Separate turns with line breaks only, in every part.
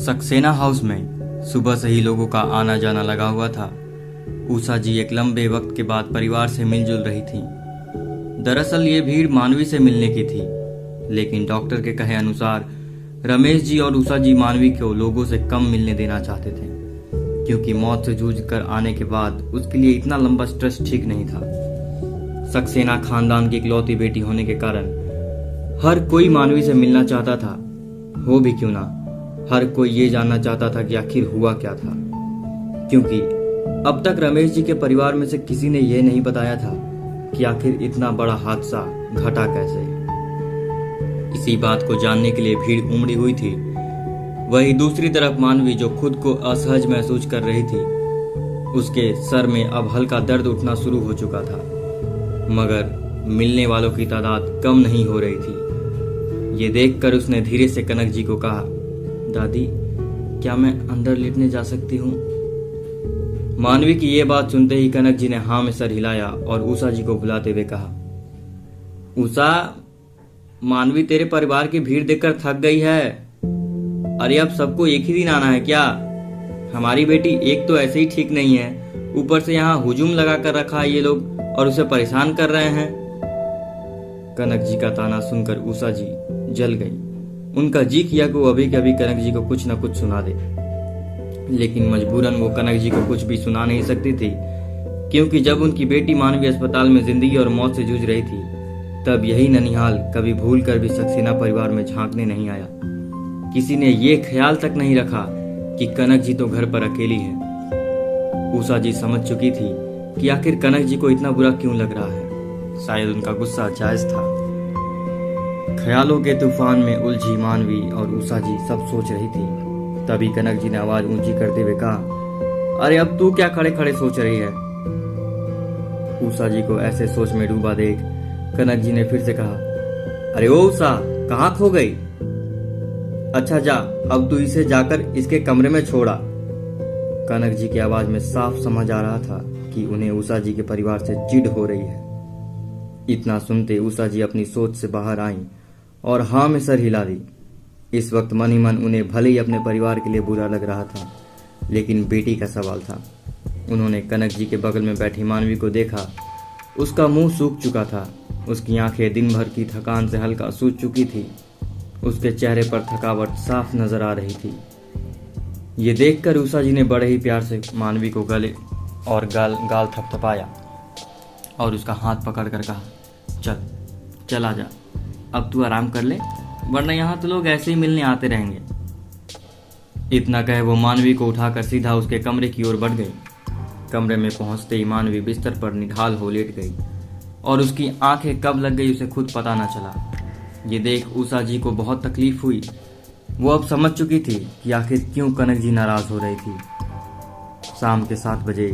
Saxena house में सुबह से ही लोगों का आना जाना लगा हुआ था। उषा जी एक लंबे वक्त के बाद परिवार से मिलजुल रही थी। दरअसल ये भीड़ मानवी से मिलने की थी, लेकिन डॉक्टर के कहे अनुसार रमेश जी और उषा जी मानवी को लोगों से कम मिलने देना चाहते थे, क्योंकि मौत से जूझ कर आने के बाद उसके लिए इतना लंबा स्ट्रेस ठीक नहीं था। सक्सेना खानदान की इकलौती बेटी होने के कारण हर कोई मानवी से मिलना चाहता था। हो भी क्यों ना, हर कोई ये जानना चाहता था कि आखिर हुआ क्या था, क्योंकि अब तक रमेश जी के परिवार में से किसी ने यह नहीं बताया था कि आखिर इतना बड़ा हादसा घटा कैसे। इसी बात को जानने के लिए भीड़ उमड़ी हुई थी। वहीं दूसरी तरफ मानवी, जो खुद को असहज महसूस कर रही थी, उसके सर में अब हल्का दर्द उठना शुरू हो चुका था, मगर मिलने वालों की तादाद कम नहीं हो रही थी। ये देखकर उसने धीरे से कनक जी को कहा, दादी, क्या मैं अंदर लेटने जा सकती हूँ? मानवी की ये बात सुनते ही कनक जी ने हाँ में सर हिलाया और उषा जी को बुलाते हुए कहा, उषा, मानवी तेरे परिवार की भीड़ देखकर थक गई है। अरे अब सबको एक ही दिन आना है क्या? हमारी बेटी एक तो ऐसे ही ठीक नहीं है, ऊपर से यहाँ हुजूम लगा कर रखा है ये लोग और उसे परेशान कर रहे हैं। कनक जी का ताना सुनकर उषा जी जल गई। उनका जी किया कि वो अभी के अभी कनक जी को कुछ न कुछ सुना दे, लेकिन मजबूरन वो कनक जी को कुछ भी सुना नहीं सकती थी, क्योंकि जब उनकी बेटी मानवी अस्पताल में जिंदगी और मौत से जूझ रही थी, तब यही ननिहाल कभी भूल कर भी सक्सेना परिवार में झांकने नहीं आया। किसी ने ये ख्याल तक नहीं रखा कि कनक जी तो घर पर अकेली है। उषा जी समझ चुकी थी कि आखिर कनक जी को इतना बुरा क्यों लग रहा है। शायद उनका गुस्सा जायज था। ख्यालों के तूफान में उलझी मानवी और उषा जी सब सोच रही थी। तभी कनक जी ने आवाज ऊंची करते हुए कहा, अरे अब तू क्या खड़े खड़े सोच रही है? उषा जी को ऐसे सोच में डूबा देख कनक जी ने फिर से कहा, अरे ओ उषा, कहाँ खो गई? अच्छा जा, अब तू इसे जाकर इसके कमरे में छोड़ा। कनक जी की आवाज में साफ समझ आ रहा था कि उन्हें उषा जी के परिवार से चिढ़ हो रही है। इतना सुनते उषा जी अपनी सोच से बाहर आईं और हाँ में सर हिला दी। इस वक्त मन ही मन उन्हें भले ही अपने परिवार के लिए बुरा लग रहा था, लेकिन बेटी का सवाल था। उन्होंने कनक जी के बगल में बैठी मानवी को देखा। उसका मुंह सूख चुका था, उसकी आंखें दिन भर की थकान से हल्का सूज चुकी थी, उसके चेहरे पर थकावट साफ नजर आ रही थी। ये देखकर उषा जी ने बड़े ही प्यार से मानवी को गले और गाल थपथपाया और उसका हाथ पकड़कर कहा, चल चल आजा, अब तू आराम कर ले, वरना यहाँ तो लोग ऐसे ही मिलने आते रहेंगे। इतना कहे वो मानवी को उठाकर सीधा उसके कमरे की ओर बढ़ गई। कमरे में पहुंचते ही मानवी बिस्तर पर निढाल हो लेट गई और उसकी आंखें कब लग गई उसे खुद पता न चला। ये देख उषा जी को बहुत तकलीफ हुई। वो अब समझ चुकी थी कि आखिर क्यों कनक जी नाराज हो रही थी। शाम के 7 बजे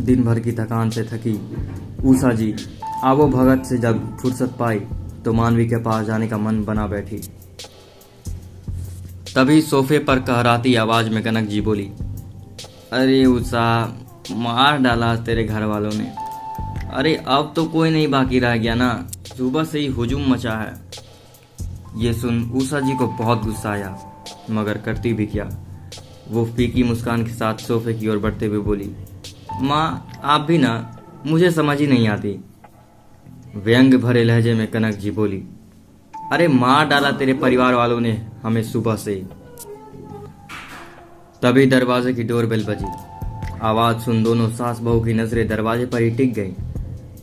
दिन भर की थकान से थकी उषा जी आवो भगत से जब फुर्सत पाई तो मानवी के पास जाने का मन बना बैठी। तभी सोफे पर कहराती आवाज में कनक जी बोली, अरे उषा, मार डाला तेरे घर वालों ने। अरे अब तो कोई नहीं बाकी रह गया ना, सुबह से ही हुजूम मचा है। ये सुन उषा जी को बहुत गुस्सा आया, मगर करती भी क्या। वो फीकी मुस्कान के साथ सोफे की ओर बढ़ते हुए बोली, माँ आप भी ना, मुझे समझ ही नहीं आती। व्यंग भरे लहजे में कनक जी बोली, अरे मार डाला तेरे परिवार वालों ने हमें सुबह से। तभी दरवाजे की डोरबेल बजी। आवाज सुन दोनों सास बहू की नजरें दरवाजे पर ही टिक गई।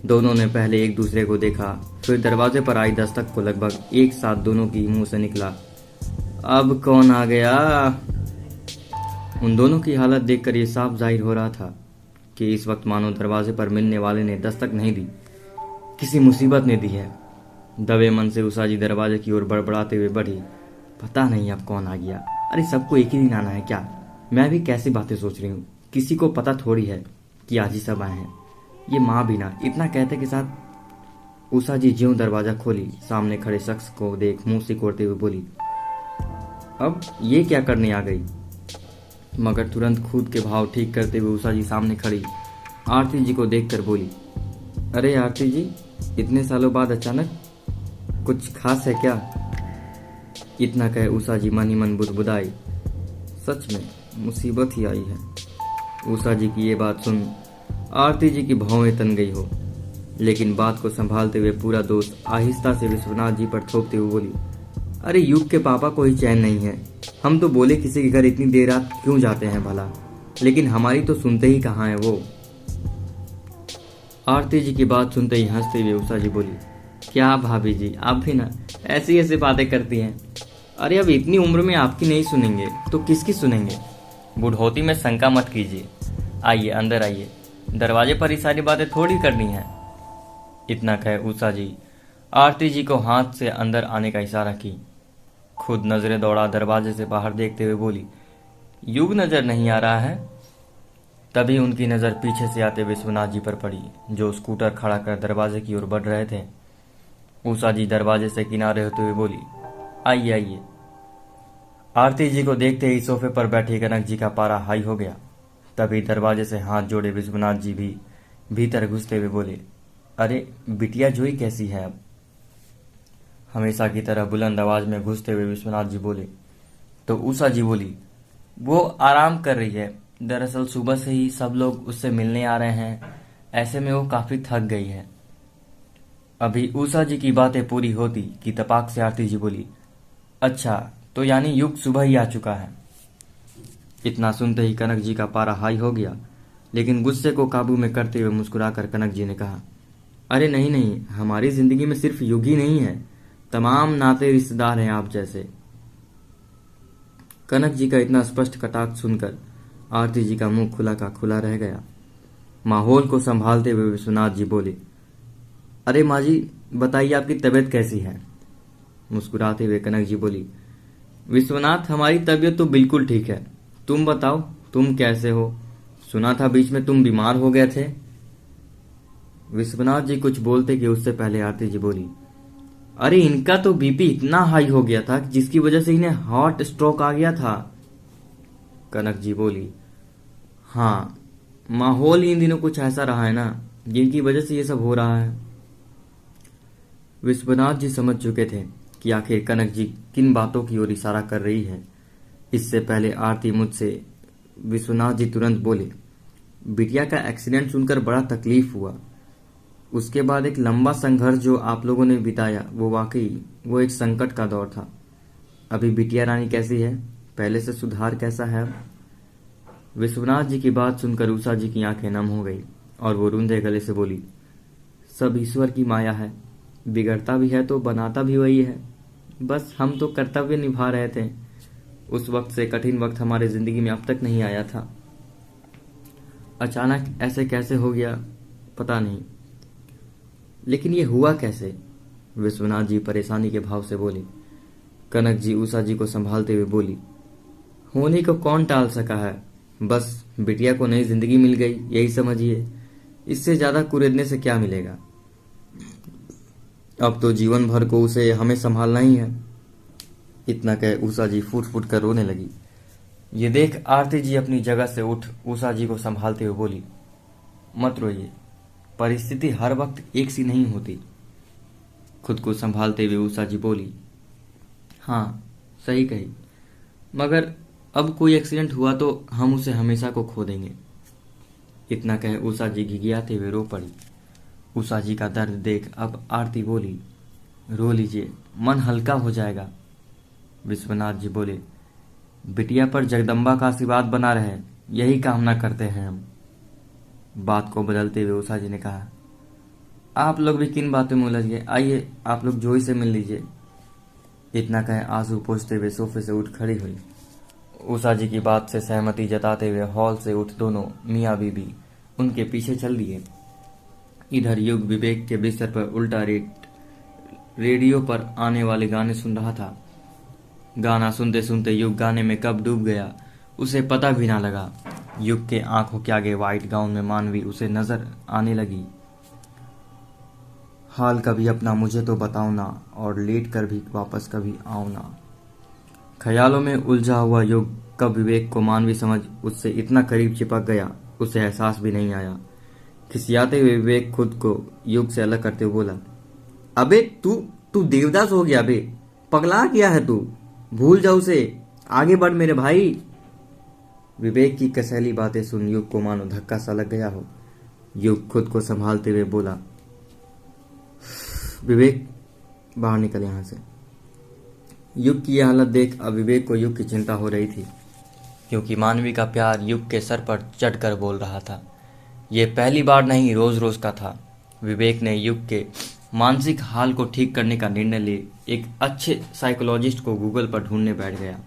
दोनों ने पहले एक दूसरे को देखा, फिर दरवाजे पर आई दस्तक को लगभग एक साथ दोनों की मुंह से निकला, अब कौन आ गया? उन दोनों की हालत देखकर यह साफ जाहिर हो रहा था कि इस वक्त मानो दरवाजे पर मिलने वाले ने दस्तक नहीं दी, किसी मुसीबत ने दी है। दबे मन से उषा जी दरवाजे की ओर बड़बड़ाते हुए बढ़ी, पता नहीं अब कौन आ गया। अरे सबको एक ही दिन आना है क्या? मैं भी कैसी बातें सोच रही हूँ, किसी को पता थोड़ी है कि आज ही सब आए हैं। ये माँ भी ना। इतना कहते के साथ उषा जी ज्यों दरवाजा खोली, सामने खड़े शख्स को देख मुंह सिकोड़ते हुए बोली, अब ये क्या करने आ गई? मगर तुरंत खुद के भाव ठीक करते हुए उषा जी सामने खड़ी आरती जी को देखकर बोली, अरे आरती जी, इतने सालों बाद अचानक कुछ खास है क्या? इतना कह उषा जी मन ही मन बुदबुदाई, सच में मुसीबत ही आई है। उषा जी की ये बात सुन आरती जी की भौहें तन गई हो, लेकिन बात को संभालते हुए पूरा दोष आहिस्ता से विश्वनाथ जी पर थोपते हुए बोली, अरे युग के पापा को ही चैन नहीं है। हम तो बोले किसी के घर इतनी देर रात क्यों जाते हैं भला, लेकिन हमारी तो सुनते ही कहाँ है वो। आरती जी की बात सुनते ही हंसते हुए उषा जी बोली, क्या भाभी जी, आप भी ना ऐसी ऐसी बातें करती हैं। अरे अब इतनी उम्र में आपकी नहीं सुनेंगे तो किसकी सुनेंगे। बुढ़ौती में शंका मत कीजिए, आइए अंदर आइए, दरवाजे पर ही सारी बातें थोड़ी करनी है। इतना कह उषा जी आरती जी को हाथ से अंदर आने का इशारा की, खुद नजरें दौड़ा दरवाजे से बाहर देखते हुए बोली, युग नजर नहीं आ रहा है। तभी उनकी नजर पीछे से आते विश्वनाथ जी पर पड़ी, जो स्कूटर खड़ा कर दरवाजे की ओर बढ़ रहे थे। उषा जी दरवाजे से किनारे होते हुए बोली, आइए आइए। आरती जी को देखते ही सोफे पर बैठे कनक जी का पारा हाई हो गया। तभी दरवाजे से हाथ जोड़े विश्वनाथ जी भी भीतर घुसते हुए बोले, अरे बिटिया जोई कैसी है अब। हमेशा की तरह बुलंद आवाज में घुसते हुए विश्वनाथ जी बोले। तो उषा जी बोली, वो आराम कर रही है, दरअसल सुबह से ही सब लोग उससे मिलने आ रहे हैं, ऐसे में वो काफी थक गई है। अभी उषा जी की बातें पूरी होती कि तपाक से आरती जी बोली, अच्छा तो यानी युग सुबह ही आ चुका है। इतना सुनते ही कनक जी का पारा हाई हो गया, लेकिन गुस्से को काबू में करते हुए मुस्कुराकर कनक जी ने कहा, अरे नहीं नहीं, हमारी जिंदगी में सिर्फ युग ही नहीं है, तमाम नाते रिश्तेदार हैं आप जैसे। कनक जी का इतना स्पष्ट कटाक्ष सुनकर आरती जी का मुंह खुला का खुला रह गया। माहौल को संभालते हुए विश्वनाथ जी बोले, अरे माँ जी बताइए आपकी तबीयत कैसी है। मुस्कुराते हुए कनक जी बोली, विश्वनाथ हमारी तबीयत तो बिल्कुल ठीक है, तुम बताओ तुम कैसे हो, सुना था बीच में तुम बीमार हो गए थे। विश्वनाथ जी कुछ बोलते कि उससे पहले आरती जी बोली, अरे इनका तो बीपी इतना हाई हो गया था जिसकी वजह से इन्हें हार्ट स्ट्रोक आ गया था। कनक जी बोली, हाँ माहौल इन दिनों कुछ ऐसा रहा है ना जिनकी वजह से ये सब हो रहा है। विश्वनाथ जी समझ चुके थे कि आखिर कनक जी किन बातों की ओर इशारा कर रही है। इससे पहले आरती मुझसे विश्वनाथ जी तुरंत बोले, बिटिया का एक्सीडेंट सुनकर बड़ा तकलीफ हुआ। उसके बाद एक लंबा संघर्ष जो आप लोगों ने बिताया, वो वाकई वो एक संकट का दौर था। अभी बिटिया रानी कैसी है, पहले से सुधार कैसा है अब? विश्वनाथ जी की बात सुनकर उषा जी की आंखें नम हो गई और वो रूंधे गले से बोली, सब ईश्वर की माया है, बिगड़ता भी है तो बनाता भी वही है, बस हम तो कर्तव्य निभा रहे थे। उस वक्त से कठिन वक्त हमारे जिंदगी में अब तक नहीं आया था, अचानक ऐसे कैसे हो गया पता नहीं, लेकिन ये हुआ कैसे। विश्वनाथ जी परेशानी के भाव से बोले। कनक जी उषा जी को संभालते हुए बोली, होने को कौन टाल सका है, बस बिटिया को नई जिंदगी मिल गई यही समझिए, इससे ज्यादा कुरेदने से क्या मिलेगा। अब तो जीवन भर को उसे हमें संभालना ही है। इतना कह उषा जी फूट फूट कर रोने लगी। ये देख आरती जी अपनी जगह से उठ उषा जी को संभालते हुए बोली, मत रोइए, परिस्थिति हर वक्त एक सी नहीं होती। खुद को संभालते हुए उषा जी बोली, हाँ सही कही, मगर अब कोई एक्सीडेंट हुआ तो हम उसे हमेशा को खो देंगे। इतना कह उषा जी घिघियाते हुए रो पड़ी। उषा जी का दर्द देख अब आरती बोली, रो लीजिए, मन हल्का हो जाएगा। विश्वनाथ जी बोले, बिटिया पर जगदम्बा का आशीर्वाद बना रहे, यही कामना करते हैं हम। बात को बदलते हुए उषा जी ने कहा, आप लोग भी किन बातों में उलझ गए, आइए आप लोग जोई से मिल लीजिए। इतना कहे आंसू पोंछते हुए सोफे से उठ खड़ी हुई। उषा जी की बात से सहमति जताते हुए हॉल से उठ दोनों मियाँ बीबी उनके पीछे चल दिए। इधर युग विवेक के बिस्तर पर उल्टा रेडियो पर आने वाले गाने सुन रहा था। गाना सुनते सुनते युग गाने में कब डूब गया उसे पता भी ना लगा। युग के आंखों के आगे व्हाइट गाउन में मानवी उसे नजर आने लगी। हाल कभी अपना मुझे तो बताओ ना, और लेट कर भी वापस कभी आओ ना। ख्यालों में उलझा हुआ युग कब विवेक को मानवी समझ उससे इतना करीब चिपक गया उसे एहसास भी नहीं आया। खिसियाते हुए विवेक खुद को युग से अलग करते हुए बोला, अबे तू तू देवदास हो गया बे, पगला गया है तू। भूल जाओ उसे, आगे बढ़ मेरे भाई। विवेक की कसैली बातें सुन युग को मानो धक्का सा लग गया हो। युग खुद को संभालते हुए बोला, विवेक बाहर निकल यहां से। युग की यह हालत देख अब विवेक को युग की चिंता हो रही थी, क्योंकि मानवी का प्यार युग के सर पर चढ़कर बोल रहा था। ये पहली बार नहीं, रोज रोज का था। विवेक ने युग के मानसिक हाल को ठीक करने का निर्णय ले एक अच्छे साइकोलॉजिस्ट को गूगल पर ढूंढने बैठ गया।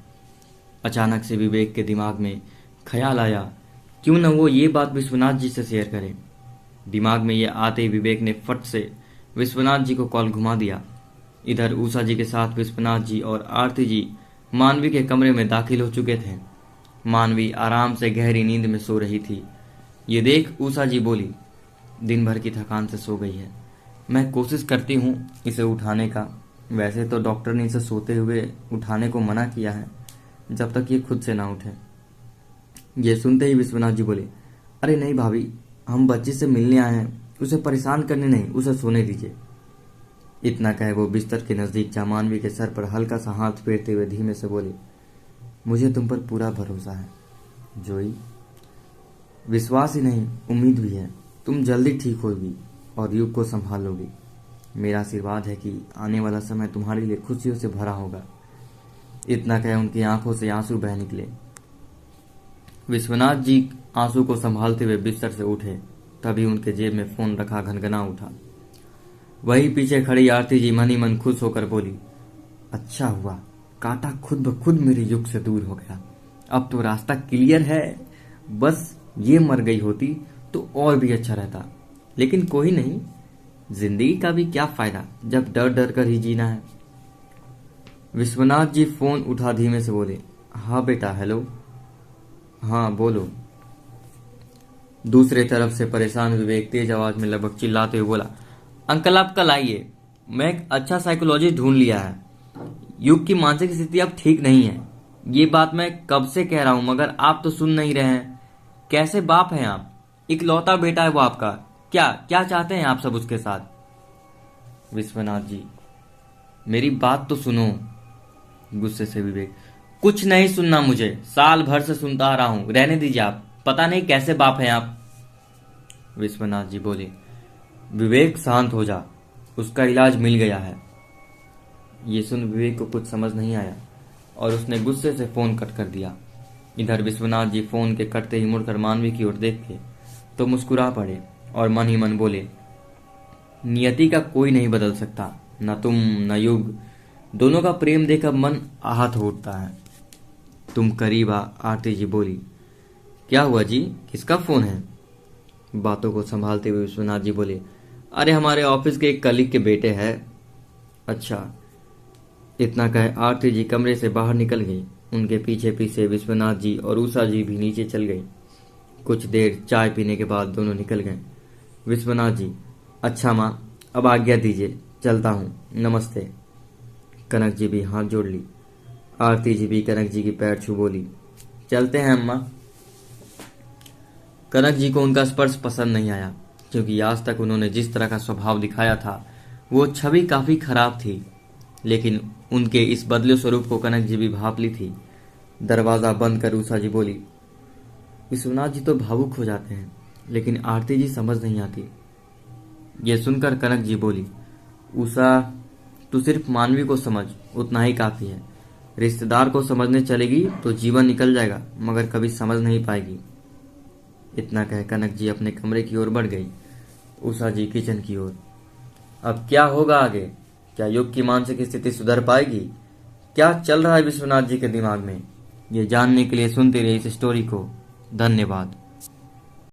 अचानक से विवेक के दिमाग में ख्याल आया, क्यों न वो ये बात विश्वनाथ जी से शेयर करे। दिमाग में ये आते ही विवेक ने फट से विश्वनाथ जी को कॉल घुमा दिया। इधर उषा जी के साथ विश्वनाथ जी और आरती जी मानवी के कमरे में दाखिल हो चुके थे। मानवी आराम से गहरी नींद में सो रही थी। ये देख उषा जी बोली, दिन भर की थकान से सो गई है, मैं कोशिश करती हूँ इसे उठाने का। वैसे तो डॉक्टर ने इसे सोते हुए उठाने को मना किया है, जब तक ये खुद से ना उठे। ये सुनते ही विश्वनाथ जी बोले, अरे नहीं भाभी, हम बच्ची से मिलने आए हैं, उसे परेशान करने नहीं, उसे सोने दीजिए। इतना कहे वो बिस्तर के नजदीक जा मानवी के सर पर हल्का सा हाथ फेरते हुए धीमे से बोले, मुझे तुम पर पूरा भरोसा है जोई। विश्वास ही नहीं, उम्मीद भी है। तुम जल्दी ठीक होगी और युग को संभाल लोगी। मेरा आशीर्वाद है कि आने वाला समय तुम्हारे लिए खुशियों से भरा होगा। इतना कहे उनकी आंखों से आंसू बह निकले। विश्वनाथ जी आंसू को संभालते हुए बिस्तर से उठे, तभी उनके जेब में फोन रखा घनघना उठा। वही पीछे खड़ी आरती जी मन ही मन खुश होकर बोली, अच्छा हुआ, कांटा खुद ब खुद मेरे युग से दूर हो गया। अब तो रास्ता क्लियर है। बस ये मर गई होती तो और भी अच्छा रहता, लेकिन कोई नहीं, जिंदगी का भी क्या फायदा जब डर डर कर ही जीना है। विश्वनाथ जी फोन उठा धीमे से बोले, हाँ बेटा, हेलो। हाँ बोलो। दूसरे तरफ से परेशान विवेक तेज आवाज में लगभग चिल्लाते हुए बोला, अंकल आप कल आइए, मैं एक अच्छा साइकोलॉजिस्ट ढूंढ लिया है। युग की मानसिक स्थिति अब ठीक नहीं है। ये बात मैं कब से कह रहा हूं, मगर आप तो सुन नहीं रहे हैं। कैसे बाप हैं आप, इकलौता बेटा है वो आपका, क्या क्या चाहते हैं आप सब उसके साथ। विश्वनाथ जी, मेरी बात तो सुनो। गुस्से से विवेक, कुछ नहीं सुनना मुझे, साल भर से सुनता आ रहा हूं, रहने दीजिए आप, पता नहीं कैसे बाप हैं आप। विश्वनाथ जी बोले, विवेक शांत हो जा, उसका इलाज मिल गया है। ये सुन विवेक को कुछ समझ नहीं आया और उसने गुस्से से फोन कट कर दिया। इधर विश्वनाथ जी फोन के कटते ही मुड़कर मानवी की ओर देखे तो मुस्कुरा पड़े और मन ही मन बोले, नियति का कोई नहीं बदल सकता, न तुम न युग, दोनों का प्रेम देखकर मन आहत हो उठता है। तुम करीब आ, आरती जी बोली। क्या हुआ जी, किसका फोन है। बातों को संभालते हुए विश्वनाथ जी बोले, अरे हमारे ऑफिस के एक कलीग के बेटे हैं। अच्छा। इतना कहे आरती जी कमरे से बाहर निकल गई। उनके पीछे पीछे विश्वनाथ जी और उषा जी भी नीचे चल गई। कुछ देर चाय पीने के बाद दोनों निकल गए। विश्वनाथ जी, अच्छा माँ, अब आज्ञा दीजिए, चलता हूँ, नमस्ते। कनक जी भी हाथ जोड़ ली। आरती जी भी कनक जी की पैर छू बोली, चलते हैं अम्मा। कनक जी को उनका स्पर्श पसंद नहीं आया, क्योंकि आज तक उन्होंने जिस तरह का स्वभाव दिखाया था वो छवि काफी खराब थी, लेकिन उनके इस बदले स्वरूप को कनक जी भी भाप ली थी। दरवाजा बंद कर उषा जी बोली, विश्वनाथ जी तो भावुक हो जाते हैं, लेकिन आरती जी समझ नहीं आती। ये सुनकर कनक जी बोली, उषा तू सिर्फ मानवी को समझ, उतना ही काफी है। रिश्तेदार को समझने चलेगी तो जीवन निकल जाएगा, मगर कभी समझ नहीं पाएगी। इतना कह कनक जी अपने कमरे की ओर बढ़ गई, उषा जी किचन की ओर। अब क्या होगा आगे, क्या युग की मानसिक स्थिति सुधर पाएगी, क्या चल रहा है विश्वनाथ जी के दिमाग में, ये जानने के लिए सुनते रहिए इस स्टोरी को। धन्यवाद।